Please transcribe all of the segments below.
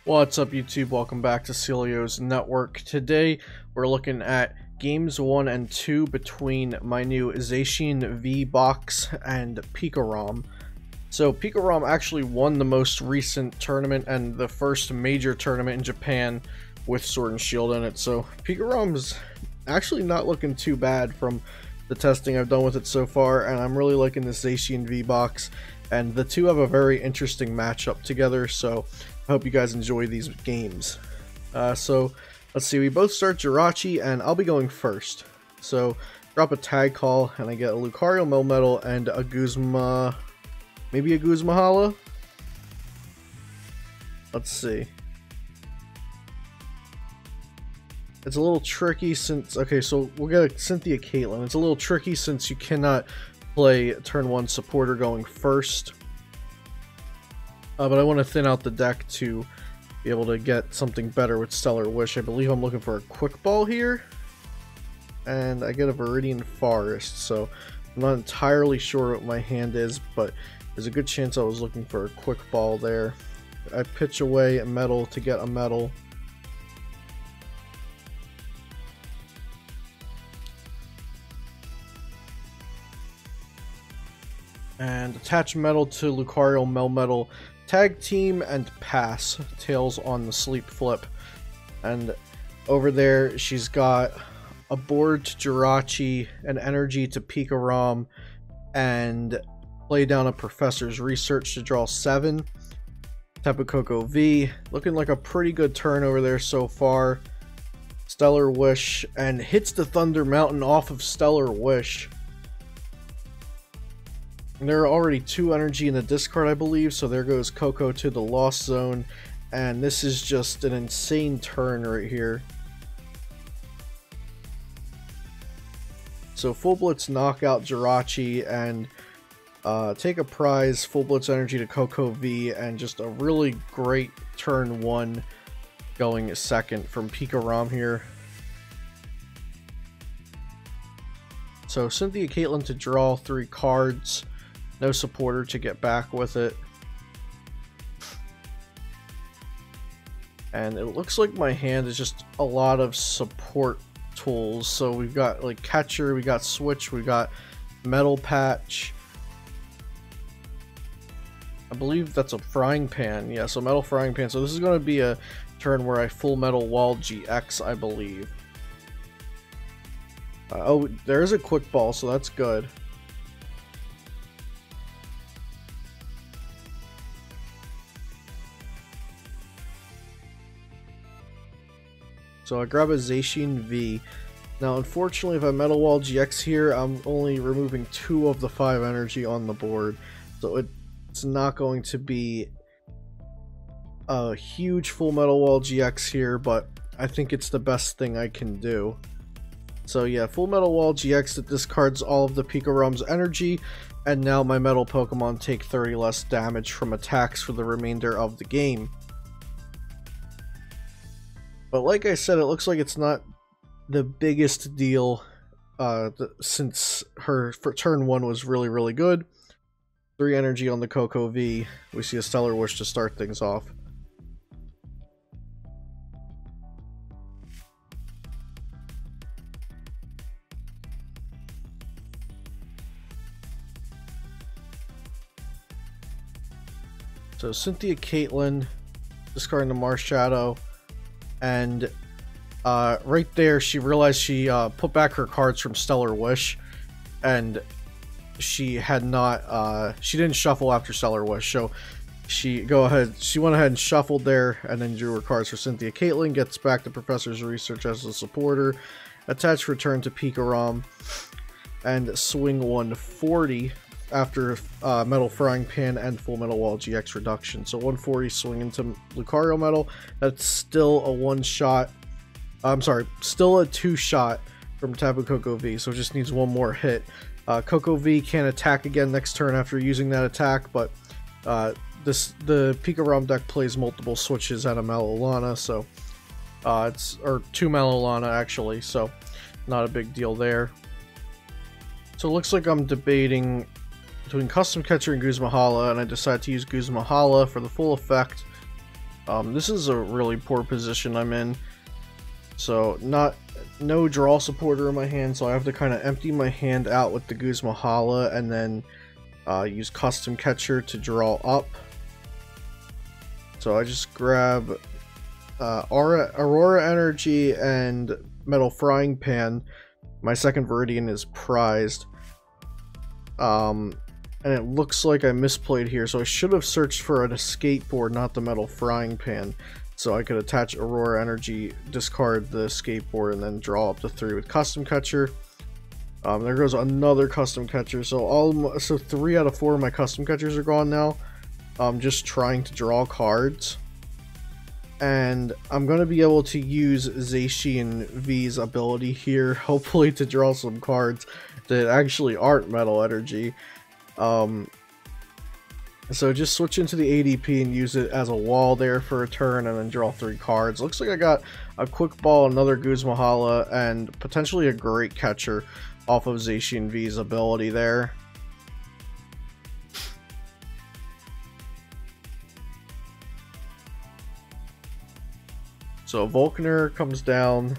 What's up YouTube? Welcome back to Celio's Network. Today we're looking at games 1 and 2 between my new Zacian V box and Pikarom. So Pikarom actually won the most recent tournament and the first major tournament in Japan with Sword and Shield in it. So Pikarom's actually not looking too bad from the testing I've done with it so far, and I'm really liking this Zacian V box, and the two have a very interesting matchup together, so I hope you guys enjoy these games. So let's see, we both start Jirachi, and I'll be going first. So drop a tag call, and I get a Lucario Melmetal and a Guzma, maybe a Guzmahala? Let's see. It's a little tricky since, okay, so we'll get a Cynthia Caitlyn. It's a little tricky since you cannot play turn 1 supporter going first. But I want to thin out the deck to be able to get something better with Stellar Wish. I believe I'm looking for a Quick Ball here. And I get a Viridian Forest, so I'm not entirely sure what my hand is, but there's a good chance I was looking for a Quick Ball there. I pitch away a metal to get a metal. And attach metal to Lucario Melmetal, tag team, and pass. Tails on the sleep flip. And over there, she's got a board to Jirachi, an energy to Pikarom, and play down a Professor's Research to draw 7. Tapu Koko V, looking like a pretty good turn over there so far. Stellar Wish, and hits the Thunder Mountain off of Stellar Wish. And there are already 2 energy in the discard, I believe, so there goes Coco to the Lost Zone, and this is just an insane turn right here. So Full Blitz knockout Jirachi and take a prize, Full Blitz energy to Coco V, and just a really great turn 1 going second from Pikarom here. So Cynthia Caitlyn to draw 3 cards. No supporter to get back with it. And it looks like my hand is just a lot of support tools. So we've got like Catcher, we got Switch, we got Metal Patch. I believe that's a Frying Pan. Yeah, so Metal Frying Pan. So this is going to be a turn where I Full Metal Wall GX, I believe. Oh, there is a Quick Ball, so that's good. So I grab a Zacian V. Now unfortunately if I Metal Wall GX here, I'm only removing 2 of the 5 energy on the board. So it's not going to be a huge Full Metal Wall GX here, but I think it's the best thing I can do. So yeah, Full Metal Wall GX that discards all of the Pikarom's energy, and now my Metal Pokemon take 30 less damage from attacks for the remainder of the game. But like I said, it looks like it's not the biggest deal since her for turn 1 was really good. 3 energy on the Coco V. We see a Stellar Wish to start things off. So Cynthia Caitlyn, discarding the Marshadow. And right there, she realized she put back her cards from Stellar Wish, and she had not, she didn't shuffle after Stellar Wish, so she went ahead and shuffled there, and then drew her cards for Cynthia Caitlyn, gets back the Professor's Research as a supporter, attach return to Pikarom, and swing 140 after Metal Frying Pan and Full Metal Wall GX reduction. So 140 swing into Lucario Metal. That's still a 1-shot. I'm sorry, still a 2-shot from Tapu Koko V, so it just needs 1 more hit. Coco V can't attack again next turn after using that attack, but the Pikarom deck plays multiple switches at a Malolana, so or 2 Malolana actually, so not a big deal there. So it looks like I'm debating between Custom Catcher and Guzmahala, and I decided to use Guzmahala for the full effect. This is a really poor position I'm in. So no draw supporter in my hand, so I have to kind of empty my hand out with the Guzmahala and then use Custom Catcher to draw up. So I just grab Aurora Energy and Metal Frying Pan. My second Viridian is prized. And it looks like I misplayed here, so I should have searched for an escape board, not the Metal Frying Pan. So I could attach Aurora Energy, discard the skateboard, and then draw up to 3 with Custom Catcher. There goes another Custom Catcher. So 3 out of 4 of my Custom Catchers are gone now. I'm just trying to draw cards. And I'm going to be able to use Zacian V's ability here, hopefully to draw some cards that actually aren't Metal Energy. So just switch into the ADP and use it as a wall there for a turn and then draw 3 cards. Looks like I got a Quick Ball, another Guzmahala, and potentially a Great Catcher off of Zacian V's ability there. So Volkner comes down.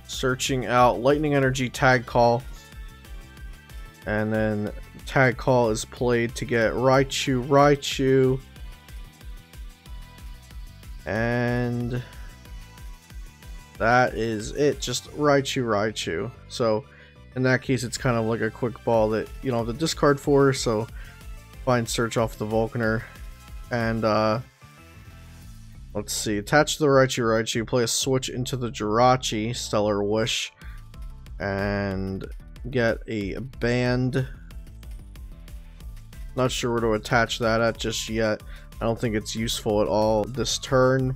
Searching out Lightning Energy Tag Call, and then Tag Call is played to get Raichu, and that is it, just Raichu. So in that case, it's kind of like a Quick Ball that you don't have to discard for, so fine, search off the Volkner, and let's see, attach the Raichu, play a switch into the Jirachi, Stellar Wish, and get a band. Not sure where to attach that at just yet. I don't think it's useful at all this turn.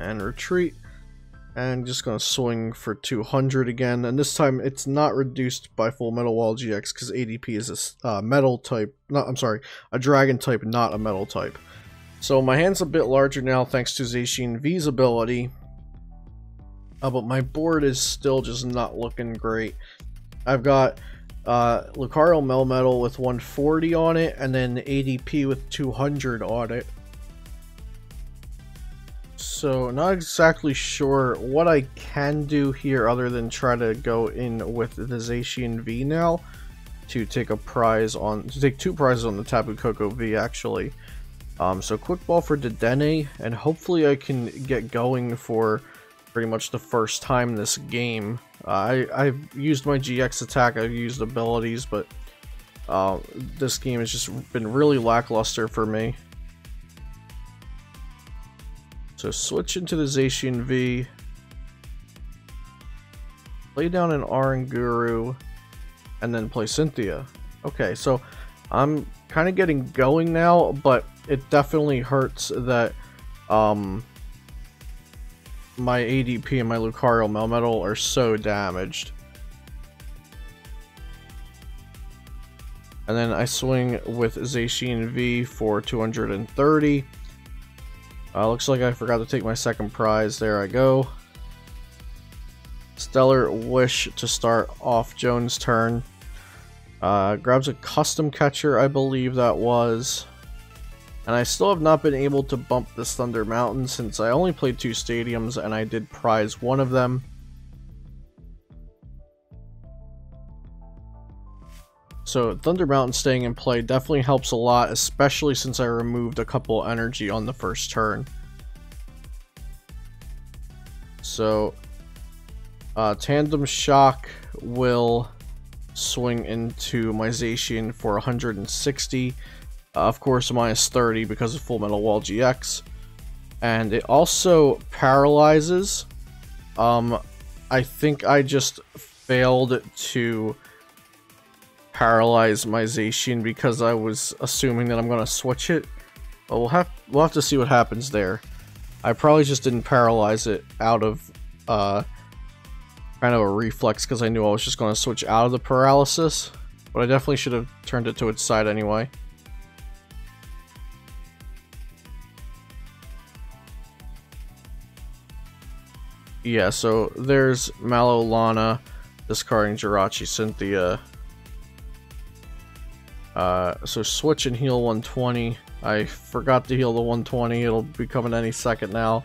And retreat. And just gonna swing for 200 again, and this time it's not reduced by Full Metal Wall GX because ADP is a metal type, a dragon type, not a metal type. So my hand's a bit larger now thanks to Zacian V's ability, but my board is still just not looking great. I've got Lucario Melmetal with 140 on it, and then ADP with 200 on it. So not exactly sure what I can do here other than try to go in with the Zacian V now to take a prize on, to take 2 prizes on the Tapu Koko V actually. So Quick Ball for Dedenne, and hopefully I can get going for pretty much the first time this game. I've used my GX attack, I've used abilities, but this game has just been really lackluster for me. So switch into the Zacian V, lay down an Oranguru, and then play Cynthia. Okay, so I'm kind of getting going now, but it definitely hurts that my ADP and my Lucario Melmetal are so damaged. And then I swing with Zacian V for 230. Looks like I forgot to take my second prize. There I go. Stellar Wish to start off Jones' turn. Grabs a Custom Catcher, I believe that was. And I still have not been able to bump this Thunder Mountain since I only played 2 stadiums and I did prize 1 of them. So Thunder Mountain staying in play definitely helps a lot, especially since I removed a couple energy on the first turn. So Tandem Shock will swing into my Zacian for 160. Of course, minus 30 because of Full Metal Wall GX. And it also paralyzes. I think I just failed to paralyze my Zacian because I was assuming that I'm going to switch it. But we'll have to see what happens there. I probably just didn't paralyze it out of kind of a reflex because I knew I was just going to switch out of the paralysis. But I definitely should have turned it to its side anyway. Yeah, so there's Malolana discarding Jirachi Cynthia. So switch and heal 120. I forgot to heal the 120. It'll be coming any second now.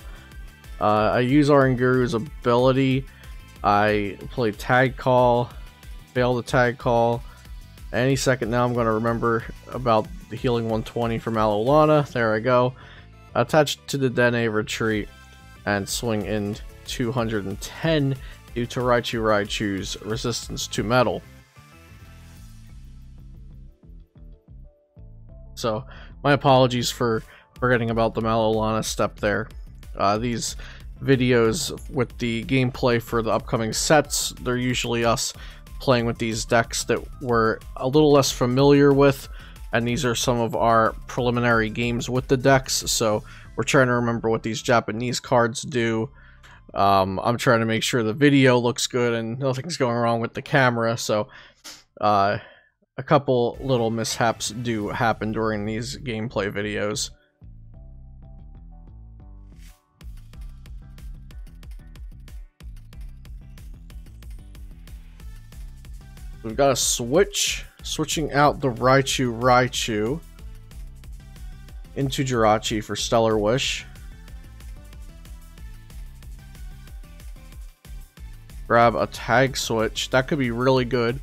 I use Aranguru's ability. I play Tag Call, fail the Tag Call. Any second now I'm going to remember about the healing 120 for Malolana. There I go. Attach to the Dene Retreat and swing in 210 due to Raichu's resistance to metal. So, my apologies for forgetting about the Malolana step there. These videos with the gameplay for the upcoming sets, they're usually us playing with these decks that we're a little less familiar with, and these are some of our preliminary games with the decks, so we're trying to remember what these Japanese cards do. I'm trying to make sure the video looks good and nothing's going wrong with the camera, so a couple little mishaps do happen during these gameplay videos. We've got a switching out the Raichu into Jirachi for Stellar Wish. Grab a tag switch. That could be really good.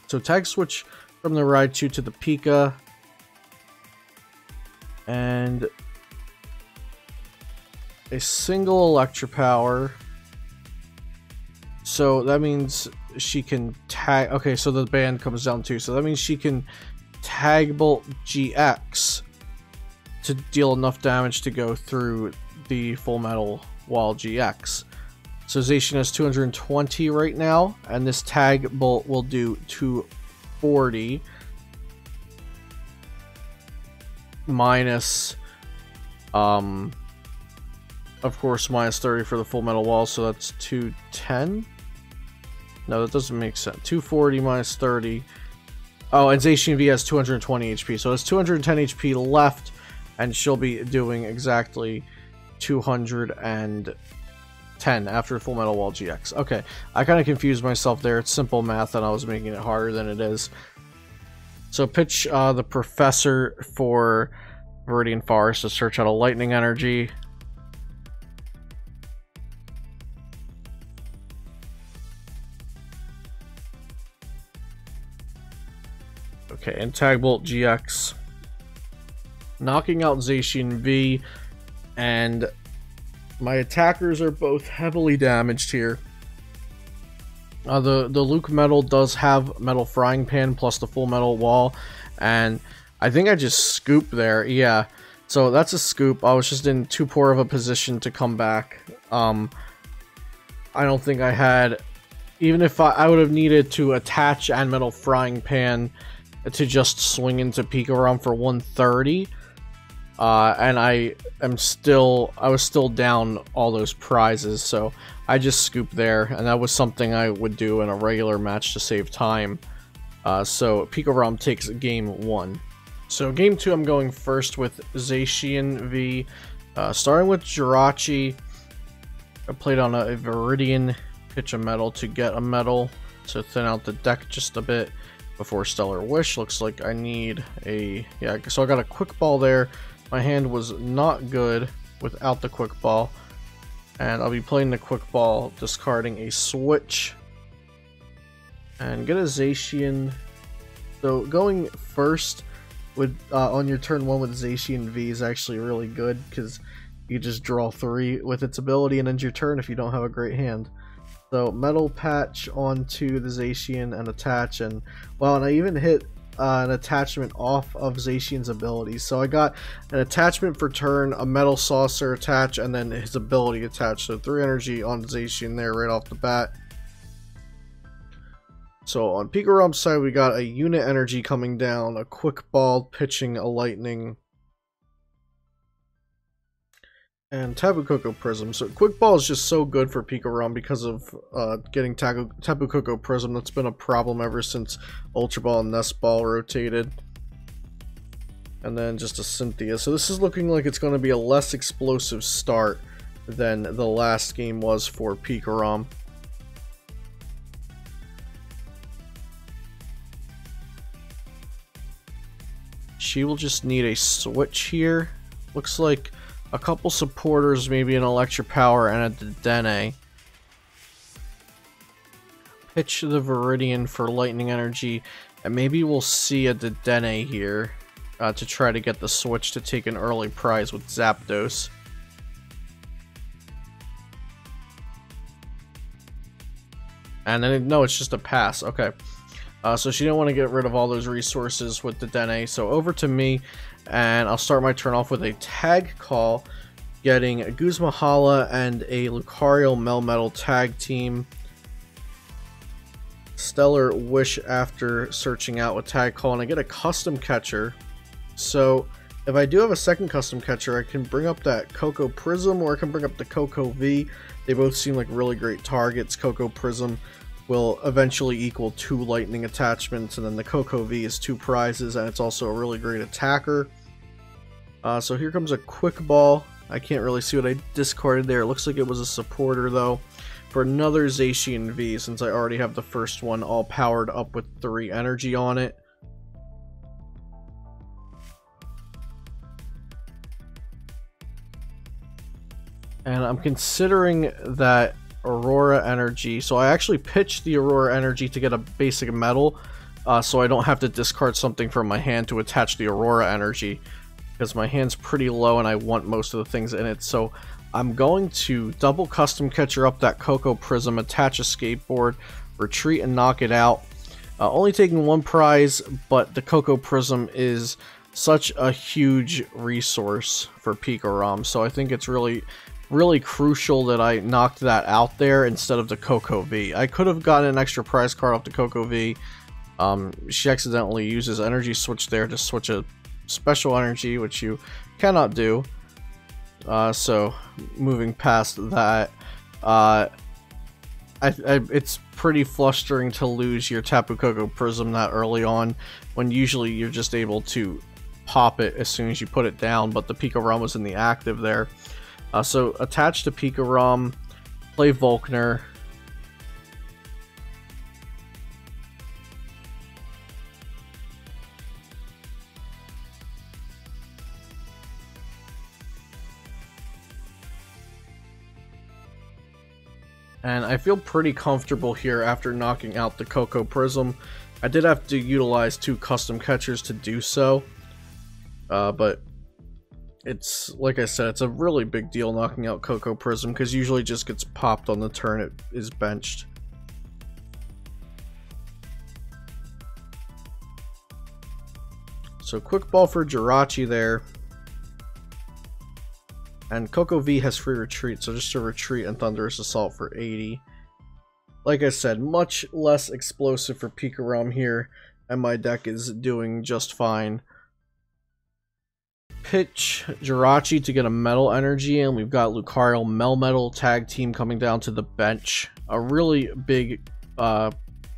So tag switch from the Raichu to the Pika. And a single Electropower. So that means she can tag... Okay, so the band comes down too. So that means she can Tag Bolt GX to deal enough damage to go through the Full Metal Wall GX. So Zacian has 220 right now, and this Tag Bolt will do 240. Minus... of course, minus 30 for the Full Metal Wall, so that's 210. No, that doesn't make sense. 240 minus 30. Oh, and Zacian V has 220 HP, so it's 210 HP left, and she'll be doing exactly 210 after Full Metal Wall GX. Okay, I kind of confused myself there. It's simple math, and I was making it harder than it is. So pitch the Professor for Viridian Forest to search out a Lightning Energy. Okay, and Tag Bolt GX. Knocking out Zacian V, and my attackers are both heavily damaged here. The Luke Metal does have Metal Frying Pan plus the Full Metal Wall, and I think I just scooped there. Yeah, so that's a scoop. I was just in too poor of a position to come back. I don't think I had... Even if I would have needed to attach and Metal Frying Pan to just swing into Pikarom for 130, and I was still down all those prizes, so I just scooped there, and that was something I would do in a regular match to save time. So Pikarom takes game 1. So game 2, I'm going first with Zacian V, starting with Jirachi. I played on a Viridian, pitch a metal to get a metal to thin out the deck just a bit before Stellar Wish. Looks like I need a... Yeah, so I got a Quick Ball there. My hand was not good without the Quick Ball. And I'll be playing the Quick Ball, discarding a switch. And get a Zacian. So going first with on your turn 1 with Zacian V is actually really good, because you just draw 3 with its ability and end your turn if you don't have a great hand. So Metal Patch onto the Zacian and attach, and well, and I even hit an attachment off of Zacian's abilities. So I got an attachment for turn, a Metal Saucer attach, and then his ability attached. So 3 energy on Zacian there right off the bat. So on Pikarom's side, we got a unit energy coming down, a Quick Ball pitching a Lightning, and Tapu Koko Prism. So Quick Ball is just so good for Pikarom because of getting Tapu Koko Prism. That's been a problem ever since Ultra Ball and Nest Ball rotated. And then just a Cynthia. So this is looking like it's going to be a less explosive start than the last game was for Pikarom. She will just need a switch here. Looks like a couple supporters, maybe an Electric Power and a Dedenne. Pitch the Viridian for Lightning Energy, and maybe we'll see a Dedenne here to try to get the switch to take an early prize with Zapdos. And then, no, it's just a pass. Okay. So she didn't want to get rid of all those resources with the Dedenne. So over to me, and I'll start my turn off with a tag call, getting a Guzmahala and a Lucario Melmetal tag team. Stellar Wish after searching out with tag call, and I get a custom catcher. So if I do have a second custom catcher, I can bring up that Coco Prism, or I can bring up the Coco V. They both seem like really great targets. Coco Prism will eventually equal 2 lightning attachments, and then the Coco V is 2 prizes, and it's also a really great attacker. So here comes a Quick Ball. I can't really see what I discarded there. It looks like it was a supporter though, for another Zacian V, since I already have the first one all powered up with 3 energy on it. And I'm considering that Aurora Energy, so I actually pitched the Aurora Energy to get a basic metal, so I don't have to discard something from my hand to attach the Aurora Energy, because my hand's pretty low and I want most of the things in it. So I'm going to double custom catcher up that Coco Prism, attach a skateboard, retreat and knock it out. Only taking 1 prize, but the Coco Prism is such a huge resource for Pikarom, so I think it's really crucial that I knocked that out there instead of the Coco V. I could have gotten an extra prize card off the Coco V. She accidentally uses Energy Switch there to switch a special energy, which you cannot do. So moving past that, it's pretty flustering to lose your Tapu Koko Prism that early on, when usually you're just able to pop it as soon as you put it down, but the Pikarom was in the active there. So attach to Pikarom, play Volkner. And I feel pretty comfortable here after knocking out the Coco Prism. I did have to utilize 2 custom catchers to do so, but it's, like I said, it's a really big deal knocking out Coco Prism, because usually it just gets popped on the turn it is benched. So Quick Ball for Jirachi there. And Coco V has free retreat, so just a retreat and Thunderous Assault for 80. Like I said, much less explosive for Pikarom here, and my deck is doing just fine. Pitch Jirachi to get a Metal Energy, and we've got Lucario Melmetal tag team coming down to the bench. A really big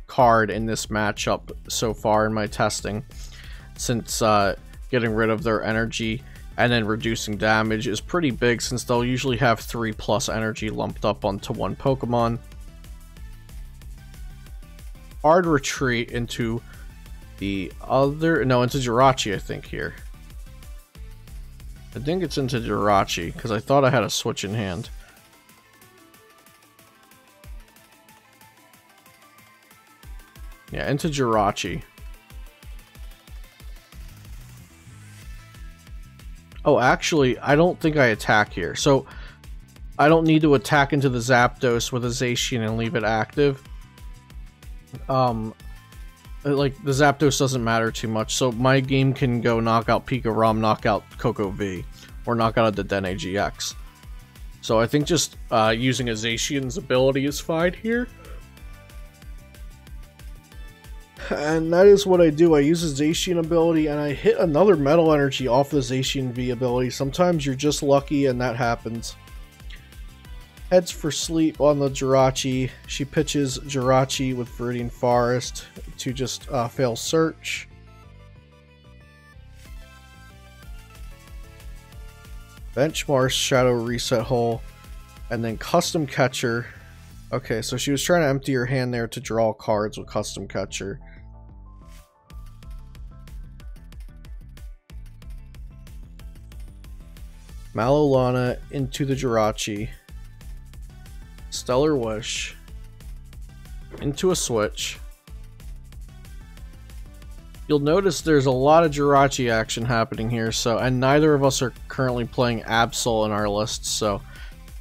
card in this matchup so far in my testing, since getting rid of their energy and then reducing damage is pretty big, since they'll usually have 3+ energy lumped up onto 1 Pokemon. Hard retreat into the other, no, into Jirachi, I think here. I think it's into Jirachi, because I thought I had a switch in hand. Yeah, into Jirachi. Oh, actually, I don't think I attack here. So, I don't need to attack into the Zapdos with a Zacian and leave it active. Like, the Zapdos doesn't matter too much, so my game can go knock out Pikarom, knock out Coco V, or knock out a Dedenne GX. So I think just using a Zacian's ability is fine here. And that is what I do. I use a Zacian ability, and I hit another Metal Energy off the Zacian V ability. Sometimes you're just lucky, and that happens. Heads for sleep on the Jirachi. She pitches Jirachi with Viridian Forest to just fail search. Bench Marsh, Shadow Reset Hole, and then Custom Catcher. Okay, so she was trying to empty her hand there to draw cards with Custom Catcher. Malolana into the Jirachi. Stellar Wish. Into a switch. You'll notice there's a lot of Jirachi action happening here, and neither of us are currently playing Absol in our list, so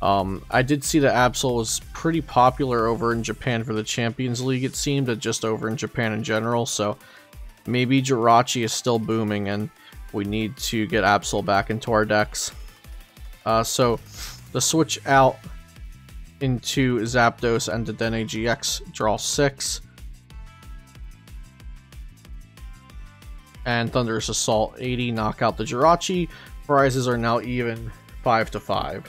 I did see that Absol was pretty popular over in Japan for the Champions League, it seemed, just over in Japan in general, so maybe Jirachi is still booming and we need to get Absol back into our decks. So the switch out into Zapdos and Dedenne GX, draw 6. And Thunderous Assault 80, knock out the Jirachi. Prizes are now even 5-5.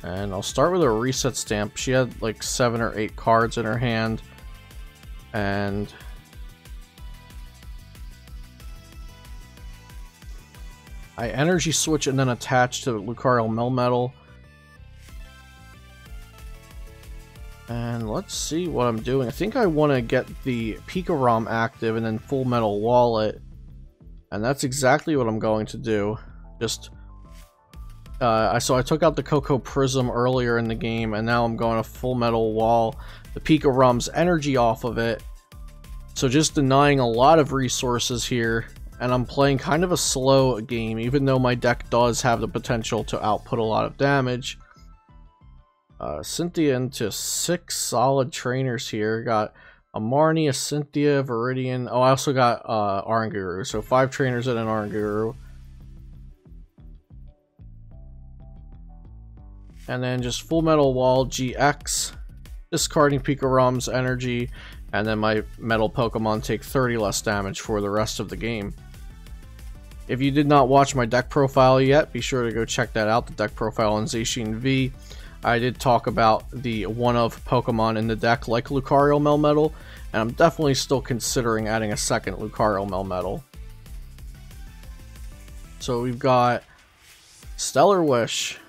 And I'll start with a reset stamp. She had like 7 or 8 cards in her hand. And I energy switch and then attach to Lucario Melmetal. And let's see what I'm doing. I think I want to get the Pikarom active and then Full Metal Wallet. And that's exactly what I'm going to do. Just so I took out the Cocoa Prism earlier in the game, and now I'm going to Full Metal Wall the Pikarom's energy off of it. So just denying a lot of resources here, and I'm playing kind of a slow game, even though my deck does have the potential to output a lot of damage. Cynthia into 6 solid trainers here. Got a Marnie, a Cynthia, Viridian. Oh, I also got Oranguru, so 5 trainers and an Oranguru. And then just Full Metal Wall GX, discarding Pikarom's energy, and then my metal Pokemon take 30 less damage for the rest of the game. If you did not watch my deck profile yet, be sure to go check that out, the deck profile on Zacian V. I did talk about the one-of Pokemon in the deck like Lucario Melmetal, and I'm definitely still considering adding a second Lucario Melmetal. So we've got Stellar Wish.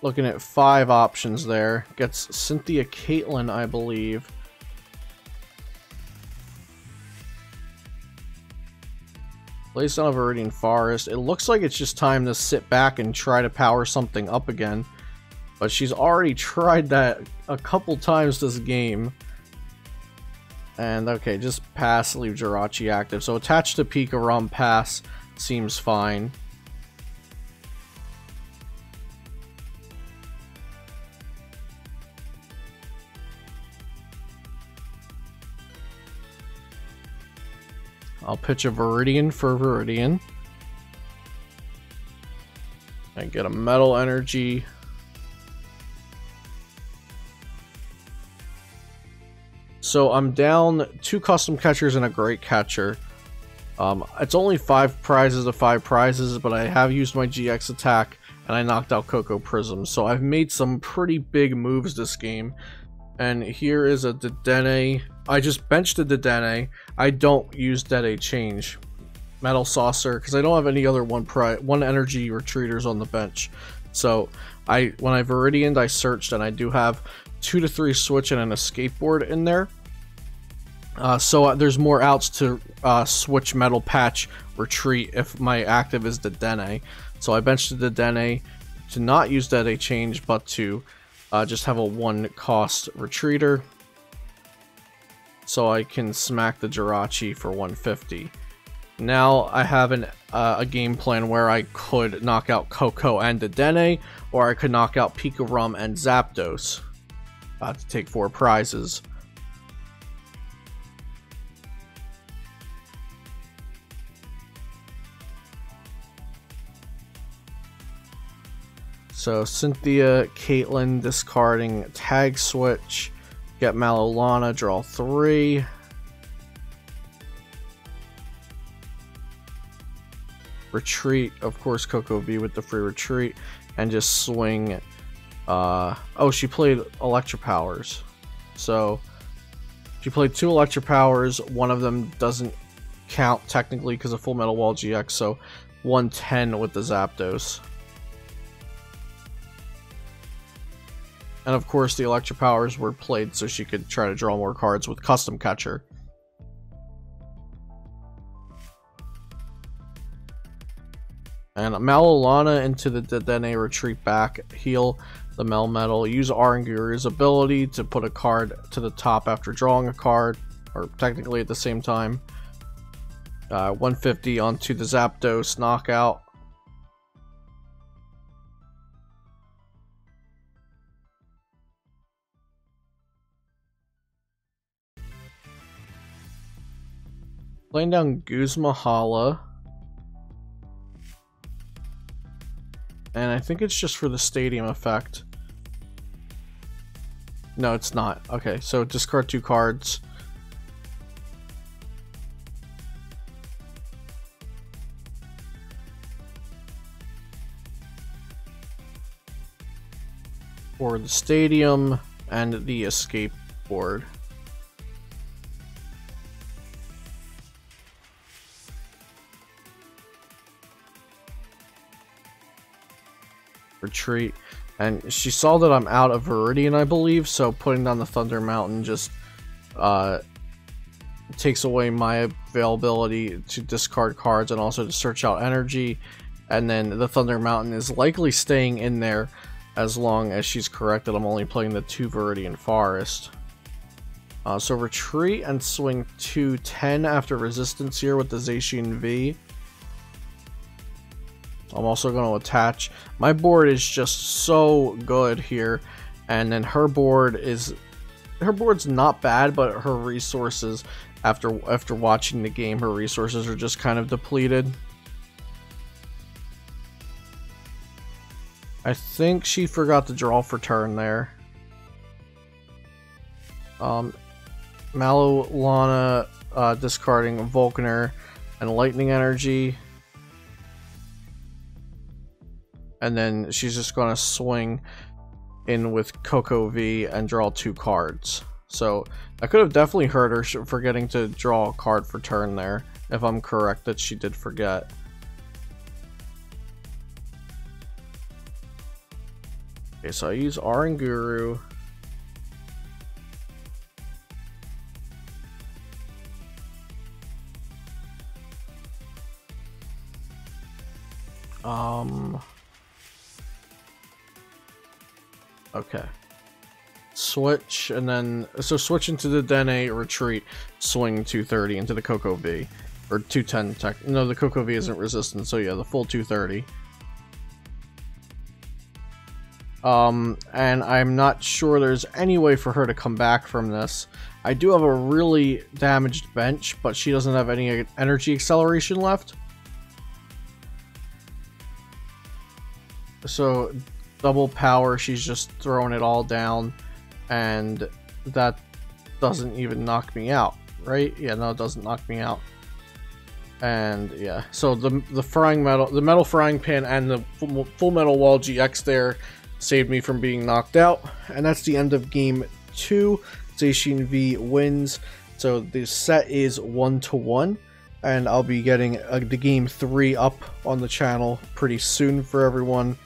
Looking at 5 options there. Gets Cynthia Caitlyn, I believe. Plays down a Viridian Forest. It looks like it's just time to sit back and try to power something up again. But she's already tried that a couple times this game. And okay, just pass, leave Jirachi active. So attach to Pikarom, pass, seems fine. I'll pitch a Viridian for Viridian. And get a Metal Energy. So I'm down 2 Custom Catchers and a Great Catcher. It's only 5 prizes to 5 prizes, but I have used my GX attack and I knocked out Cocoa Prism. So I've made some pretty big moves this game. And here is a Dedenne. I just benched a Dedenne. I don't use Dedenne Change. Metal Saucer, because I don't have any other one energy retreaters on the bench. So when I Viridianed, I searched, and I do have 2 to 3 switch and an escape board in there. So there's more outs to switch Metal Patch retreat if my active is Dedenne. So I benched the Dedenne to not use Dedenne Change, but to just have a 1 cost retreater. So I can smack the Jirachi for 150. Now I have a game plan where I could knock out Coco and Dedenne, or I could knock out Pikarom and Zapdos to take 4 prizes. So Cynthia, Caitlyn, discarding Tag Switch. Get Malolana, draw 3. retreat, of course, Coco V with the free retreat, and just swing. Oh, she played Electro Powers. So she played 2 Electro Powers. One of them doesn't count technically because of Full Metal Wall GX, so 110 with the Zapdos. And of course the Electro Powers were played so she could try to draw more cards with Custom Catcher. And Malolana into the Dedenne retreat back, heal the Melmetal, use Aranguru's ability to put a card to the top after drawing a card, or technically at the same time. 150 onto the Zapdos knockout. Laying down Guzma Hala. And I think it's just for the stadium effect. No, it's not. Okay, so discard 2 cards. For the stadium and the escape board. Retreat, and she saw that I'm out of Viridian, I believe, so putting down the Thunder Mountain just takes away my availability to discard cards and also to search out energy, and then the Thunder Mountain is likely staying in there as long as she's correct that I'm only playing the 2 Viridian Forest. So retreat and swing 210 after resistance here with the Zacian V. I'm also going to attach. My board is just so good here, and then her board's not bad, but her resources after watching the game, her resources are just kind of depleted. I think she forgot to draw for turn there. Malolana discarding Volcaner and Lightning Energy. And then she's just going to swing in with Coco V and draw 2 cards. So I could have definitely hurt her forgetting to draw a card for turn there, if I'm correct that she did forget. Okay, so I use Aranguru. Okay. Switch, and then, so switch into the Dene, retreat, swing 230 into the Coco V. Or 210, no, the Coco V isn't resistant, so yeah, the full 230. And I'm not sure there's any way for her to come back from this. I do have a really damaged bench, but she doesn't have any energy acceleration left. So double power, she's just throwing it all down, and that doesn't even knock me out, right? Yeah, no, it doesn't knock me out. And yeah, so the metal frying pan and the full metal wall GX there saved me from being knocked out, and that's the end of game 2. Zacian V wins, so the set is 1-1, and I'll be getting the game 3 up on the channel pretty soon for everyone.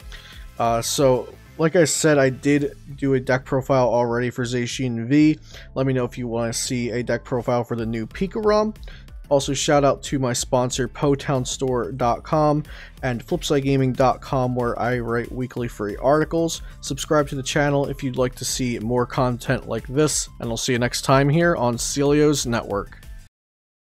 So like I said, I did do a deck profile already for Zacian V. Let me know if you want to see a deck profile for the new Pikarom. Also, shout out to my sponsor, PotownStore.com and FlipsideGaming.com, where I write weekly free articles. Subscribe to the channel if you'd like to see more content like this, and I'll see you next time here on Celio's Network.